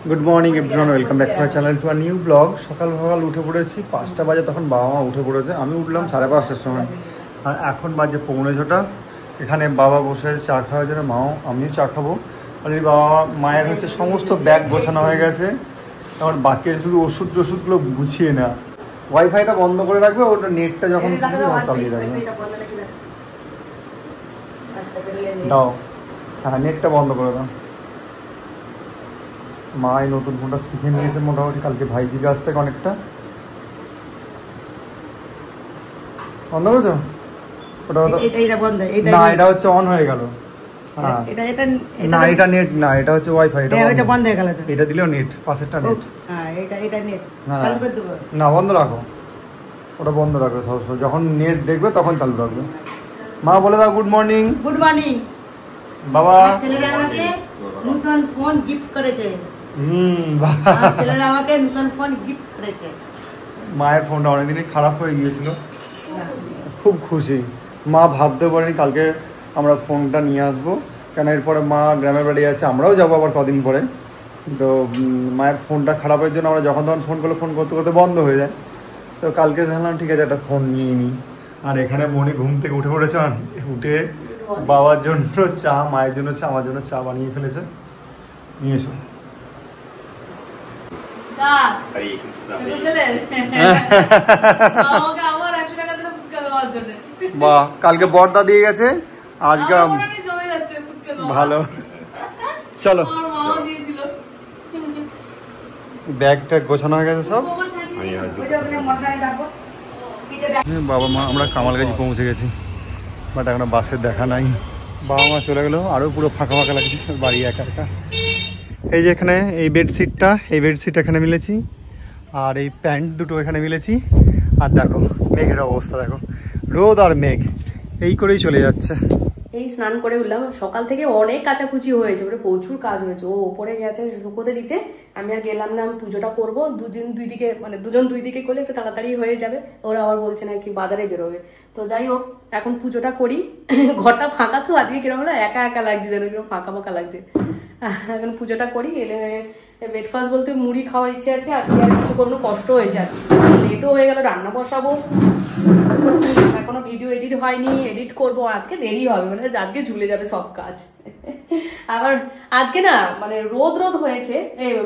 Good morning everyone, welcome back to my channel to a new blog. সকাল সকাল উঠে পড়েছি, 5টা বাজে, তখন বাবা মা উঠে পড়েছে। আমি উঠলাম 5:30টার সময়, আর এখন বাজে 6:45। এখানে বাবা বসে আছে চা খাওয়ার জন্য, মাও আমিও চা খাবো। অলরেডি বাবা মায়ের হচ্ছে সমস্ত ব্যাগ গোছানো হয়ে গেছে, আমার বাকি শুধু ওষুধ টষুধগুলো গুছিয়ে না। ওয়াইফাইটা বন্ধ করে রাখবে, ওটা নেটটা যখন চালিয়ে রাখবে। দাও, হ্যাঁ নেটটা বন্ধ করে দাও। মা এই নতুন ফোনটা শিখে নিয়েছে মোটামুটি, কালকে ভাইজির কাছ থেকে অনেকটা। বন্ধ করেছো? ওটা না, এটা হচ্ছে অন হয়ে গেল। হ্যাঁ না, এটা নেট না, এটা হচ্ছে ওয়াইফাই। এটা বন্ধ হয়ে গেল, এটা দিলেও নেট, পাশেরটা নেট। হ্যাঁ না, বন্ধ রাখো, ওটা বন্ধ রাখবে সবসময়, যখন নেট দেখবে তখন চালু রাখবে। মা বলে দাও গুড মর্নিং। Good morning. বাবা ছেলেরা আমাকে নতুন ফোন গিফট করেছে। ছেলেরা আমাকে নতুন ফোন গিফট করেছে। মায়ের ফোনটা অনেকদিনই খারাপ হয়ে গিয়েছিল, খুব খুশি। মা ভাবতে পারেনি কালকে আমরা ফোনটা নিয়ে আসবো, কেন এরপরে মা গ্রামের বাড়ি আছে, আমরাও যাবো আবার কদিন পরে। তো মায়ের ফোনটা খারাপের জন্য আমরা যখন তখন ফোন করতে করতে বন্ধ হয়ে যায়। তো কালকে দেখলাম ঠিক আছে একটা ফোন নিয়ে নিই। আর এখানে মনি ঘুম থেকে উঠে পড়েছে, উঠে বাবার জন্য চা, মায়ের জন্য চা, আমার জন্য চা বানিয়ে ফেলেছে। নিয়ে এসো। বাহ, কালকে বর্দা দিয়ে গেছে, আজকে ভালো। চলো, ব্যাগটা গোছানো হয়ে গেছে সব। বাবা মা আমরা কামালগাছি পৌঁছে গেছি, বাট এখন বাসের দেখা নাই। বাবা মা চলে গেলো, আরও পুরো ফাঁকা ফাঁকা লাগছে, বাড়ি একা একা। এই যে এখানে এই বেডশিটটা, এই বেডশিট এখানে মিলেছি, আর এই প্যান্ট দুটো এখানে মিলেছি। আর দেখো মেঘের অবস্থা, দেখো রোদ আর মেঘ এই করেই চলে যাচ্ছে। এই স্নান করে উঠলাম, সকাল থেকে অনেক কাচাকুচি হয়েছে, ওটা প্রচুর কাজ হয়েছে। ও ওপরে গেছে শুকোতে দিতে, আমি আর গেলাম না। আমি পুজোটা করবো, দুজন দুই দিকে করলে একটু তাড়াতাড়ি হয়ে যাবে। ওরা আবার বলছে না কি বাজারে বেরোবে। তো যাই হোক, এখন পুজোটা করি। ঘরটা ফাঁকা তো আজকে, কিরকম হলো একা একা লাগছে, যেন কিরকম ফাঁকা ফাঁকা লাগছে। এখন পুজোটা করি। এলে ব্রেকফাস্ট বলতে মুড়ি খাওয়ার ইচ্ছে আছে আজকে, আর কিছু কোনো কষ্ট হয়েছে আজকে, লেটও হয়ে গেল। রান্না বসাবো, এখনো ভিডিও এডিট হয়নি, এডিট করব, আজকে দেরি হবে, মানে আজকে ঝুলে যাবে সব কাজ। আবার আজকে না মানে রোদ হয়েছে,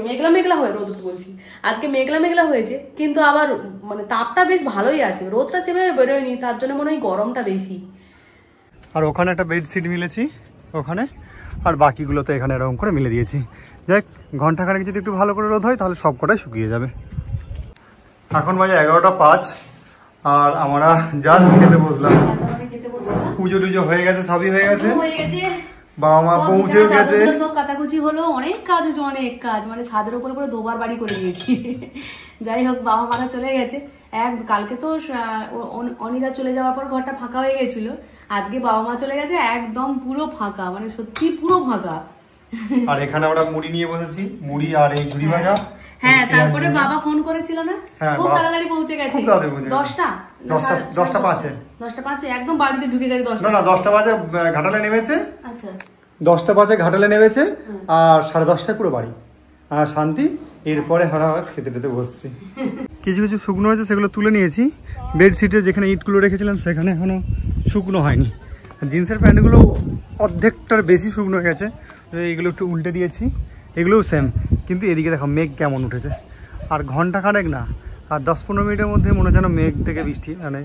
মেঘলা মেঘলা হয়ে রোদ বলছি, আজকে মেঘলা মেঘলা হয়েছে, কিন্তু আবার মানে তাপটা বেশ ভালোই আছে, রোদটা সেভাবে বেরোয়নি, তার জন্য মনে হয় গরমটা বেশি। আর ওখানে একটা বেডশিট মিলেছি ওখানে, আর বাকিগুলো তো এখানে এরকম করে মিলে দিয়েছি। যাক, ঘন্টাখানেক যদি একটু ভালো করে রোদ হয় তাহলে সব কটাই শুকিয়ে যাবে। এখন বাজে 11:05, আর আমরা জাস্ট খেতে বসলাম। পুজো টুজো হয়ে গেছে, সবই হয়ে গেছে, বাবা মা পৌঁছেও গেছে। সব কাচাকুচি হলো, অনেক কাজ হচ্ছে, অনেক কাজ, মানে ছাদের উপরে পুরো দুবার বাড়ি করে দিয়েছি। যাই হোক, বাবা মারা চলে গেছে। কালকে তো অনিরা চলে যাওয়ার পর ঘরটা ফাঁকা হয়ে গেছিল, আজকে বাবা মা চলে গেছে, একদম পুরো ফাঁকা, মানে সত্যি পুরো ফাঁকা। আর এখানে আমরা মুড়ি নিয়ে বসেছি, মুড়ি আর এই ঝুড়ি ভাজা। হ্যাঁ, তারপরে বাবা ফোন করেছিল না, খুব তাড়াতাড়ি পৌঁছে গেছে। 10টা 5 একদম বাড়িতে ঢুকে গেছে। 10টা বাজে ঘাটালে নেমেছে। আচ্ছা, 10টা বাজে ঘাটালে নেমেছে, আর 10:30টায় পুরো বাড়ি, আর শান্তি। এরপরে আমরা খেতে টেতে বসছি। কিছু কিছু শুকনো হয়েছে, সেগুলো তুলে নিয়েছি। বেডশিটে যেখানে ইটগুলো রেখেছিলাম সেখানে এখনো শুকনো হয়নি। জিন্সের প্যান্টগুলো অর্ধেকটার বেশি শুকনো হয়ে গেছে, এইগুলো একটু উল্টে দিয়েছি, এগুলোও সেম। কিন্তু এদিকে দেখো মেঘ কেমন উঠেছে, আর ঘন্টাখানেক না, আর 10-15 মিনিটের মধ্যে মনে হয় যেন মেঘ থেকে বৃষ্টি, মানে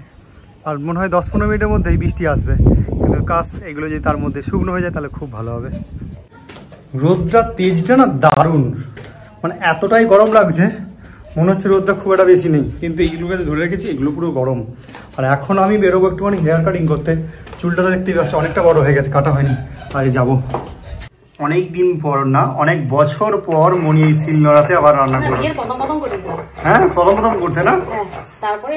আর মনে হয় 10-15 মিনিটের মধ্যেই বৃষ্টি আসবে। কিন্তু কাজ এগুলো যদি তার মধ্যে শুকনো হয়ে যায় তাহলে খুব ভালো হবে। রোদটা তেজটা না দারুণ, মানে এতটাই গরম লাগছে, মনে হচ্ছে রোদটা খুব একটা বেশি নেই, কিন্তু এইগুলোকে ধরে রেখেছি, এগুলো পুরো গরম। আর এখন আমি বেরোবো একটুখানি হেয়ার কাটিং করতে। চুলটা তো দেখতেই পাচ্ছি অনেকটা বড় হয়ে গেছে, কাটা হয়নি, আর যাবো। অনেক দিন পর না, অনেক বছর পর মনি এই শিল নোড়াতে আবার রান্না করবে। হ্যাঁ, প্রথম করতে না, তারপরে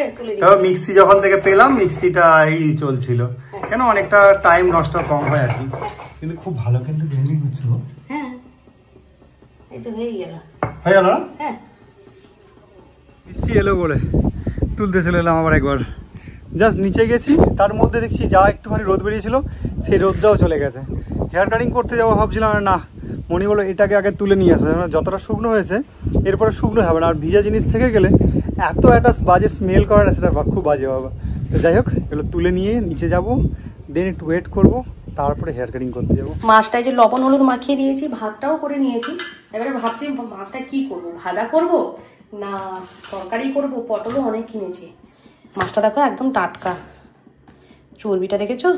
মিক্সি যখন থেকে পেলাম, মিক্সিটা এই চলছিল, কেন অনেকটা টাইম নষ্ট কম হয় আর কি। কিন্তু খুব ভালো কিন্তু গ্রাইন্ডিং হচ্ছে। হ্যাঁ, এই তো হয়ে গেল না? হ্যাঁ, মিষ্টি এলো বলে তুলতে চলে এলাম আবার একবার। জাস্ট নিচে গেছি, তার মধ্যে দেখছি যা একটুখানি রোদ বেরিয়েছিল, সেই রোদটাও চলে গেছে। হেয়ার কাটিং করতে যাবো ভাবছিলাম, না মনি বলো এটাকে আগে তুলে নিয়ে আসো, যতটা শুকনো হয়েছে এরপরে শুকনো হবে না, আর ভিজা জিনিস থেকে গেলে এত একটা বাজে স্মেল করে না, সেটা খুব বাজে বাবা। তো যাই হোক এগুলো তুলে নিয়ে নিচে যাব, দেন একটু ওয়েট করবো, তারপরে হেয়ার কাটিং করতে যাবো। মাছটায় যে লবণ হলুদ মাখিয়ে দিয়েছি, ভাতটাও করে নিয়েছি। এবারে ভাবছি মাছটা কি করব, ভাজা করব না তরকারি করব। পটলও অনেক কিনেছি। মাছটা দেখো একদম টাটকা, চর্বিটা দেখেছো,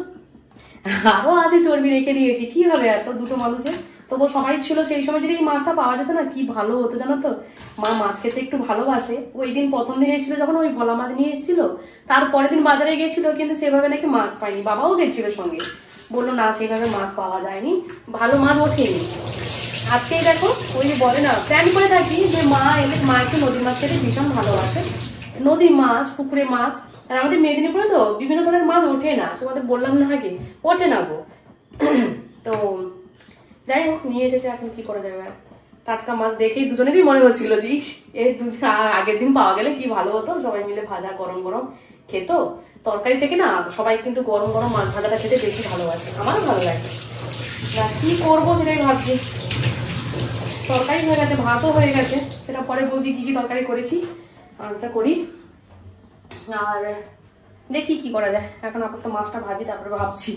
আরও আজকে চর্বি রেখে দিয়েছি। কি হবে এত দুটো মানুষের, তবু সবাই ছিল সেই সময় যদি এই মাছটা পাওয়া যেত না কি ভালো হতো জানো তো। মা মাছ খেতে একটু ভালোবাসে। ওই দিন প্রথম দিন এসেছিল যখন ওই ভোলা মাছ নিয়ে এসেছিল, তারপরের দিন বাজারে গেছিল, কিন্তু সেভাবে নাকি মাছ পাইনি। বাবাও গেছিল সঙ্গে, বললো না সেইভাবে মাছ পাওয়া যায়নি, ভালো মাছ ওঠেনি। আজকেই দেখো ওই যে বলে না, প্ল্যান করে থাকি যে মা এলে মা একটু নদীর মাছ খেতে ভীষণ ভালোবাসে, নদীর মাছ পুকুরে মাছ। আর আমাদের মেদিনীপুরে তো বিভিন্ন ধরনের মাছ ওঠে না, তোমাদের বললাম না আগে, ওঠে না গো। তো যাই হোক নিয়ে এসেছে, এখন কি করা যাবে। টাটকা মাছ দেখেই দুজনেরই মনে হচ্ছিল যে এই আগের দিন পাওয়া গেলে কি ভালো হতো, সবাই মিলে ভাজা গরম গরম খেত। তরকারি থেকে না সবাই কিন্তু গরম গরম মাছ ভাজাটা খেতে বেশি ভালোবাসে, আমারও ভালো লাগে। না কি করবো সেটাই ভাবছি। তরকারি হয়ে গেছে, ভাতও হয়ে গেছে, সেটা পরে বুঝি কি কি তরকারি করেছি, আলুটা করি আর দেখি কি করা যায়। এখন আপাতত মাছটা ভাজি, তারপরে ভাবছি।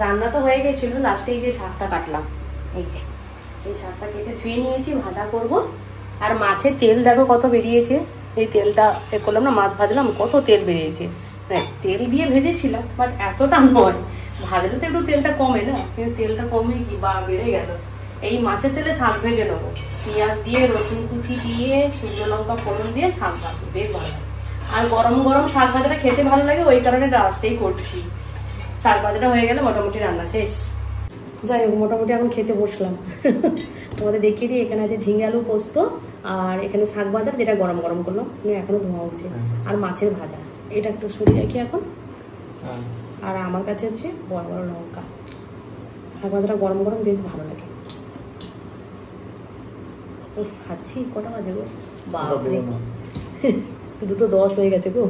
রান্না তো হয়ে গেছিল, লাস্টে এই যে শাকটা কাটলাম, এই যে এই শাকটা কেটে ধুয়ে নিয়েছি, ভাজা করব। আর মাছের তেল দেখো কত বেরিয়েছে। এই তেলটা করলাম না, মাছ ভাজলাম, কত তেল বেরিয়েছে। তেল দিয়ে ভেজেছিলাম, বাট এতটা নয়, ভাজলে তো একটু তেলটা কমে না, কিন্তু তেলটা কমে কি বা বেড়ে গেল। এই মাছের তেলে শাক ভেজে নেবো, পেঁয়াজ দিয়ে রসুন কুচি দিয়ে শুকনো লঙ্কা ফোড়ন দিয়ে শাক ভাজবো, বেশ ভালো লাগে। আর গরম গরম শাক ভাজাটা খেতে ভালো লাগে, ওই কারণে লাস্টেই করছি। শাক ভাজাটা হয়ে গেলে মোটামুটি রান্না শেষ। যাই হোক মোটামুটি এখন খেতে বসলাম। তোমাদের দেখিয়ে দিই, এখানে আছে ঝিঙে আলু পোস্ত, আর এখানে শাক ভাজা যেটা গরম গরম করলাম, এখনো ধোয়া উঠছে, আর মাছের ভাজা। এটা একটু সরিয়ে রাখি এখন। আর আমার কাছে হচ্ছে বড় বড় লঙ্কা। শাক ভাজাটা গরম গরম বেশ ভালো লাগে। ও খাচ্ছি, কটা বাজে গো, বাপরে 2:10 হয়ে গেছে গো।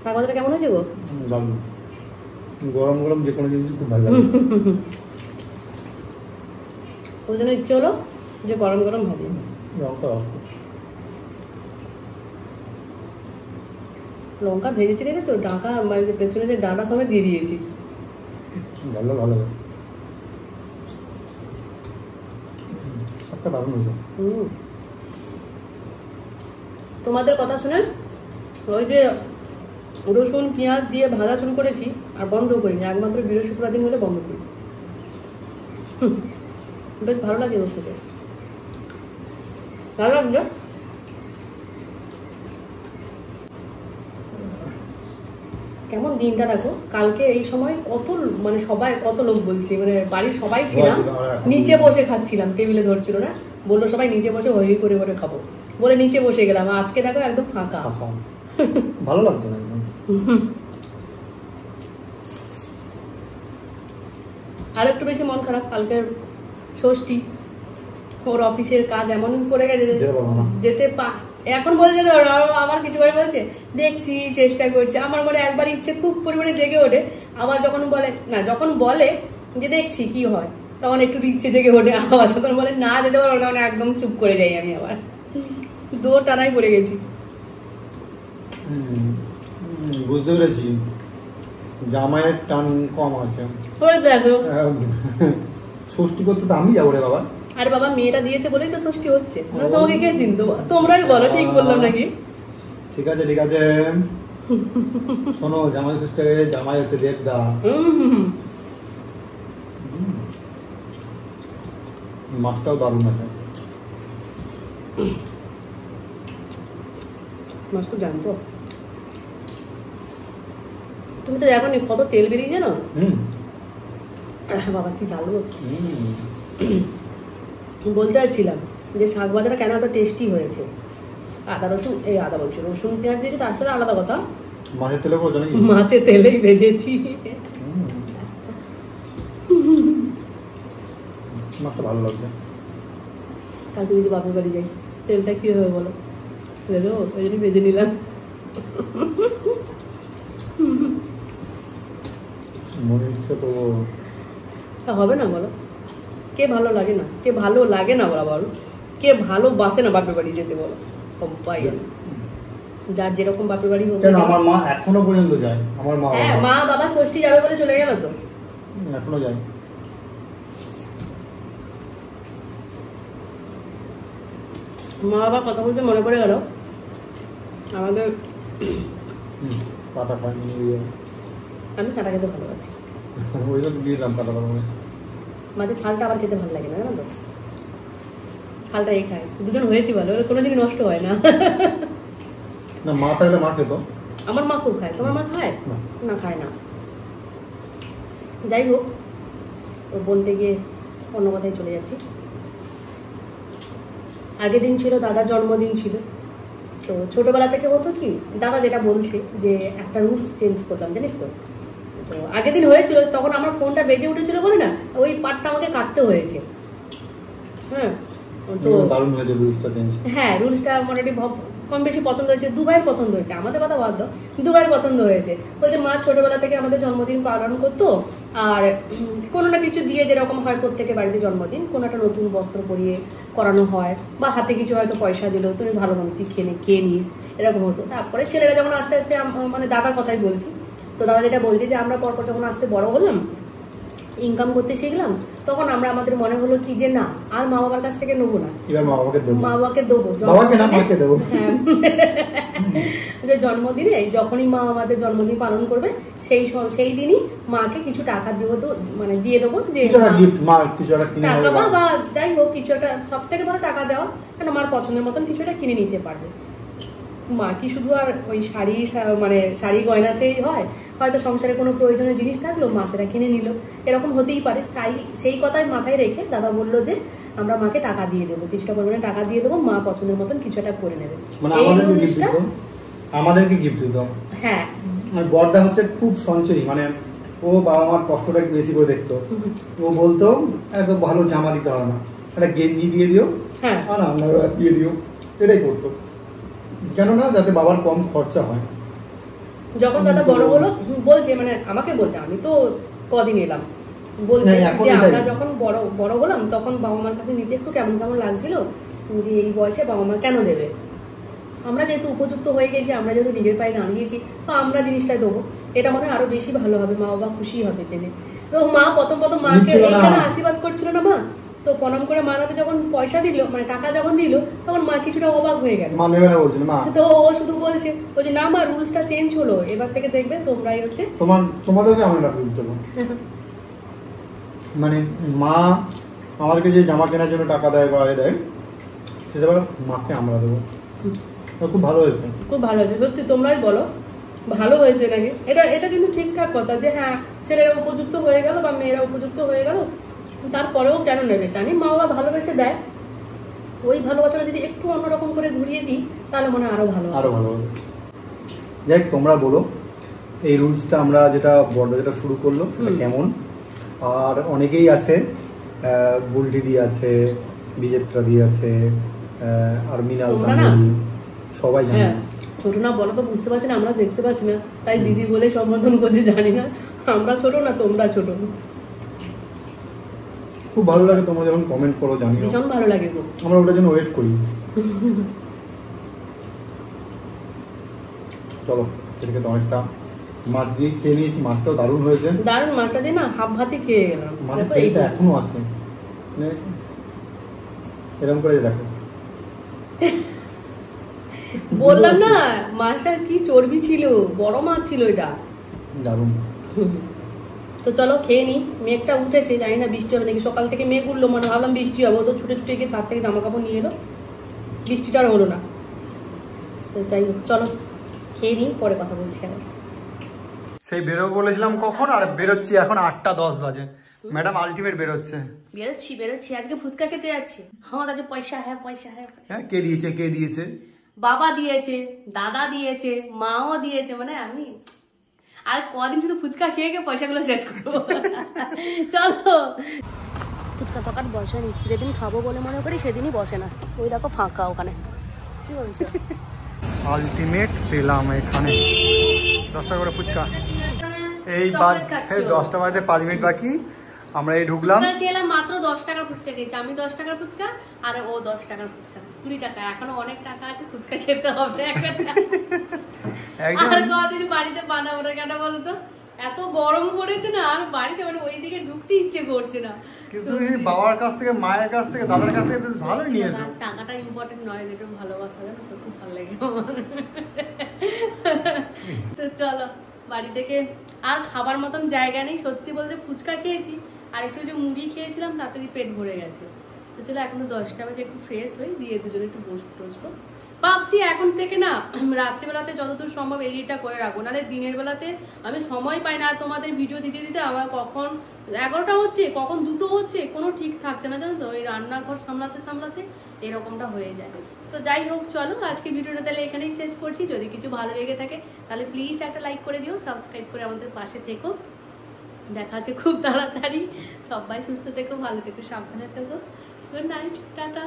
শাক ভাজাটা কেমন হয়েছে গো? গরম গরম যে কোনো জিনিস খুব ভালো লাগে। ওই জন্য ইচ্ছে হলো যে গরম গরম ভাজি। লঙ্কা ভেজেছি দেখেছো, ডাঁকা মানে পেছনে যে ডাঁটা সমেত দিয়ে দিয়েছি। ভালো ভালো সবটা দারুণ হয়েছে। তোমাদের কথা শুনে ওই যে রসুন পেঁয়াজ দিয়ে ভাজা শুরু করেছি, আর বন্ধ করিনি, একমাত্র বৃহস্পতিবার দিন হলে বন্ধ করি। বেশ ভালো লাগে ওর সাথে, ভালো লাগছে। কেমন দিনটা দেখো, কালকে এই সময় কত মানে সবাই কত লোক বলছে, মানে বাড়ির সবাই ছিলাম, নিচে বসে খাচ্ছিলাম, টেবিলে ধরছিল না, বললো সবাই নিচে বসে হই করে করে খাবো বলে নিচে বসে গেলাম। আজকে দেখো একদম ফাঁকা, ভালো লাগছে না। আর একটু বেশি মন খারাপ, কালকে ষষ্ঠী, ওর অফিসের কাজ এমন করে গেছে যেতে এখন বলে যেতে আমার কিছু করে বলছে দেখছি চেষ্টা করছে। আমার মনে একবার ইচ্ছে খুব পরিমাণে জেগে ওঠে, আবার যখন বলে না, যখন বলে যে দেখছি কি হয় তখন একটু ইচ্ছে জেগে ওঠে, আবার যখন বলে না যেতে পারবো তখন একদম চুপ করে যাই আমি। আবার দৌড় টানাই পড়ে গেছি। বুঝতে পেরেছি, জামাইয়ের টান কম আছে। দেখো ষষ্ঠী করতে তো আমি যাবো রে বাবা। আরে বাবা মেয়েটা দিয়েছে বলেই তো ষষ্ঠী হচ্ছে, তোমাকে কে চিনতো? তোমরাই বলো ঠিক বললাম নাকি? ঠিক আছে ঠিক আছে, শোনো জামাই ষষ্ঠী, জামাই হচ্ছে দেবদা। মাছটাও দারুণ আছে। মাছ তো জানতো, তুমি তো দেখো নি কত তেল বেরিয়েছে না। বাবা কি জ্বালো, বলতে চাচ্ছিলাম যে শাক ভাজাটা কেন এত টেস্টি হয়েছে। আদা রসুন, এই আদা বলছি, রসুন পেঁয়াজ দিয়েছি, তার সাথে আলাদা কথা মাছের তেলে করেছো নাকি? মাছের তেলেই ভেজেছি। মাছটা ভালো লাগছে। কালকে যদি বাপের বাড়ি যাই তেলটা কি হবে বলো, দেবো, ওই জন্য ভেজে নিলাম। মনে হচ্ছে তো হবে না বলো? কে ভালো লাগে না, কে ভালো লাগে না বলো, কে ভালোবাসে না বাপের বাড়ি যেতে বলো? সবাই, যার যেরকম বাপের বাড়ি হোক। আমার মা এখনো পর্যন্ত যায়। আমার মা, হ্যাঁ, মা বাবা ষষ্ঠী যাবে বলে চলে গেল তো, এখনো যায়। মা বাবা কথা বলতে মনে পড়ে গেল আমাদের, কাটা খাইনি, আমি কাটা খেতে ভালোবাসি। ওই জন্য দিয়ে দাম কাটা ভালো। মাঝে ছালটা আবার খেতে ভালো লাগে না, জানো তো? ছালটা এই খায়, দুজন হয়েছি ভালো, কোনোদিন নষ্ট হয় না। না, মা থাকলে মা খেত। আমার মা খুব খায়, তোমার মা খায় না? খায় না। যাই হোক, বলতে গিয়ে অন্য কথায় চলে যাচ্ছি। আগের দিন ছিল দাদার জন্মদিন ছিল, তো ছোটবেলা থেকে হতো কি, দাদা যেটা বলছে যে একটা রুলস চেঞ্জ করলাম, জানিস তো? তো আগের দিন হয়েছিল, তখন আমার ফোনটা বেজে উঠেছিল বলে না, ওই পার্টটা আমাকে কাটতে হয়েছে। হ্যাঁ, তো দারুণ হয়েছে রুলসটা চেঞ্জ। হ্যাঁ, রুলসটা মোটামুটি কম বেশি পছন্দ হয়েছে, দুবাইয়ের পছন্দ হয়েছে, আমাদের কথা বাদ দাও, দুবাইয়ের পছন্দ হয়েছে। বলছে মা ছোটবেলা থেকে আমাদের জন্মদিন পালন করতো, আর কোনো না কিছু দিয়ে, যেরকম হয় প্রত্যেকের বাড়িতে জন্মদিন, কোনো একটা নতুন বস্ত্র পরিয়ে করানো হয়, বা হাতে কিছু হয়তো পয়সা দিল, তুমি ভালো মতো খেয়ে নিস, এরকম হতো। তারপরে ছেলেরা যখন আস্তে আস্তে, মানে দাদার কথাই বলছি, তো দাদা যেটা বলছে যে আমরা পরপর যখন আস্তে বড় হলাম, ইনকাম করতে শিখলাম, তখন আমরা আমাদের মনে হলো কি যে না, আর মা বাবার কাছ থেকে নেবো না, মা বাবাকে দেবো, যে জন্মদিনে যখনই মা আমাদের জন্মদিন পালন করবে সেই দিনই মাকে কিছু টাকা দেবো, তো মানে দিয়ে দেবো, যে টাকা বা যাই হোক কিছু একটা, সব থেকে ভালো টাকা দেওয়া, কেন মার পছন্দের মতন কিছু একটা কিনে নিতে পারবে। মা কি শুধু আর ওই শাড়ি, মানে শাড়ি গয়নাতেই হয়, হয়তো সংসারে কোনো প্রয়োজনীয় জিনিস থাকলো, মা সেটা কিনে নিল, এরকম হতেই পারে। তাই সেই কথাই মাথায় রেখে দাদা বললো যে আমরা মাকে টাকা দিয়ে দেবো, কিছুটা পরিমাণে টাকা দিয়ে দেবো, মা পছন্দের মতন কিছু একটা করে নেবে। আমাদেরকে গিফট দিত। হ্যাঁ, বড়দা হচ্ছে খুব সঞ্চয়ী, মানে ও বাবা মার কষ্টটা একটু বেশি করে দেখতো। ও বলতো এত ভালো জামা দিতে হবে না, একটা গেঞ্জি দিয়ে দিও, হ্যাঁ দিয়ে দিও, এটাই করতো, কেননা যাতে বাবার কম খরচা হয়। যখন দাদা বড় হলো বলছে, মানে আমাকে বলছে, আমি তো কদিন এলাম, বলছে যে আমরা যখন বড় হলাম তখন বাবা মার কাছে নিতে একটু কেমন কেমন লাগছিল, যে এই বয়সে বাবা মা কেন দেবে, আমরা যেহেতু উপযুক্ত হয়ে গেছি, আমরা যেহেতু নিজের পায়ে দাঁড়িয়েছি, তো আমরা জিনিসটা দেবো, এটা মনে হয় আরো বেশি ভালো হবে, মা বাবা খুশি হবে জেনে। তো মা প্রথম মাকে এইখানে আশীর্বাদ করছিল না মা, তো প্রণাম করে মা হাতে যখন পয়সা দিল, মানে টাকা যখন দিল, তখন মা কিছুটা অবাক হয়ে গেল। তো ও শুধু বলছে ও যে না মা, রুলসটা চেঞ্জ হলো, এবার থেকে দেখবে তোমরাই হচ্ছে তোমাদেরকে আমরা দেবো। মানে মা আমাদেরকে যে জামা কেনার জন্য টাকা দেয় বা দেয়, সেটা মাকে আমরা দেবো। খুব ভালো হয়েছে, খুব ভালো হয়েছে, সত্যি তোমরাই বলো ভালো হয়েছে নাকি? এটা কিন্তু ঠিকঠাক কথা যে হ্যাঁ, ছেলেরা উপযুক্ত হয়ে গেল বা মেয়েরা উপযুক্ত হয়ে গেল, তারপরেও কেন নেবে? জানি মা বাবা ভালোবেসে দেয়, ওই ভালোবাসাটা যদি একটু অন্যরকম করে ঘুরিয়ে দিই, তাহলে মনে হয় আরো ভালো হবে। যাই তোমরা বলো, এই রুলসটা আমরা যেটা বড়দা যেটা শুরু করলো সেটা কেমন? আর অনেকেই আছে, বুলটি দিয়ে আছে, বিজেত্রা দিয়ে আছে, আর মিনাল সবাই জানে। ছোট না বলো তো বুঝতে পারছি না, আমরা দেখতে পাচ্ছি না, তাই দিদি বলে সম্বোধন করছি, জানি না আমরা ছোট না তোমরা ছোট। খুব ভালো লাগে তোমরা যখন কমেন্ট করো, জানি ভীষণ ভালো লাগে, আমরা ওটার জন্য ওয়েট করি। চলো, এদিকে তো অনেকটা মাছ দিয়ে খেয়ে নিয়েছি, মাছটাও দারুণ হয়েছে। দারুণ, মাছটা দিয়ে না হাফ ভাতই খেয়ে গেলাম, এইটা এখনো আছে, এরকম করে দেখো। বললাম না মাছটার কি চর্বি ছিল, বড় মাছ ছিল এটা, দারুণ। তো চলো খেয়ে নি, মেঘটা উঠেছে, জানি না বৃষ্টি হবে নাকি, সকাল থেকে মেঘ উঠলো, মানে ভাবলাম বৃষ্টি হবে, তো ছুটে ছুটে গিয়ে ছাদ থেকে জামা কাপড় নিয়ে এলো, বৃষ্টিটা আর হলো না। তো যাই হোক চলো খেয়ে নিই, পরে কথা বলছি আবার। সেই বেরোবো বলেছিলাম কখন, আর বেরোচ্ছি এখন 8:10 বাজে। ম্যাডাম আলটিমেট বেরোচ্ছে। বেরোচ্ছি আজকে ফুচকা খেতে যাচ্ছি। আমার কাছে পয়সা হ্যাঁ। হ্যাঁ, কে দিয়েছে? বাবা দিয়েছে, দাদা দিয়েছে, মাও দিয়েছে, মানে আমি আর কদিন শুধু ফুচকা খেয়ে পয়সাগুলো শেষ করবো। চলো, ফুচকা দোকান বসেনি, যেদিন খাবো বলে মনে করি সেদিনই বসে না। ওই দেখো ফাঁকা ওখানে। কি বলছো? আলটিমেট পেলাম এখানে 10 টাকা করে ফুচকা। এই 10টা বাজে 5 মিনিট বাকি, আমরা এই ঢুকলাম। খেলাম মাত্র 10 টাকার ফুচকা খেয়েছি আমি, 10 টাকার ফুচকা, আর ও 10 টাকার ফুচকা, 20 টাকা। এখনো অনেক টাকা আছে, ফুচকা খেতে হবে। আর কদিন বাড়িতে বানাবো না কেন বলতো, এত গরম পড়েছে না, আর বাড়িতে মানে ওইদিকে ঢুকতে ইচ্ছে করছে না। কিন্তু বাবার কাছ থেকে, মায়ের কাছ থেকে, দাদার কাছ থেকে বেশ ভালোই নিয়েছো। টাকাটা ইম্পর্টেন্ট নয়, যেটা ভালোবাসা জানো তো, খুব ভালো লাগে। তো চলো, বাড়ি থেকে আর খাবার মতন জায়গা নেই সত্যি বলতে। ফুচকা খেয়েছি আর একটু যে মুড়ি খেয়েছিলাম, তাতে পেট ভরে গেছে। তো চলো, এখন তো 10টা বাজে, একটু ফ্রেশ হই, দিয়ে দুজনে একটু বসবো। ভাবছি এখন থেকে না রাত্রিবেলাতে যতদূর সম্ভব এডিটটা করে রাখবো, নাহলে দিনের বেলাতে আমি সময় পাই না। আর তোমাদের ভিডিও দিতে আমার কখন 11টা হচ্ছে, কখন 2টো হচ্ছে, কোনো ঠিক থাকছে না জানো তো। ওই রান্নাঘর সামলাতে এরকমটা হয়ে যায়। তো যাই হোক, চলো আজকে ভিডিওটা তাহলে এখানেই শেষ করছি। যদি কিছু ভালো লেগে থাকে তাহলে প্লিজ একটা লাইক করে দিও, সাবস্ক্রাইব করে আমাদের পাশে থেকো। দেখা হচ্ছে খুব তাড়াতাড়ি। সবাই সুস্থ থেকো, ভালো থেকো, সাবধানে থেকো। Good night, tata.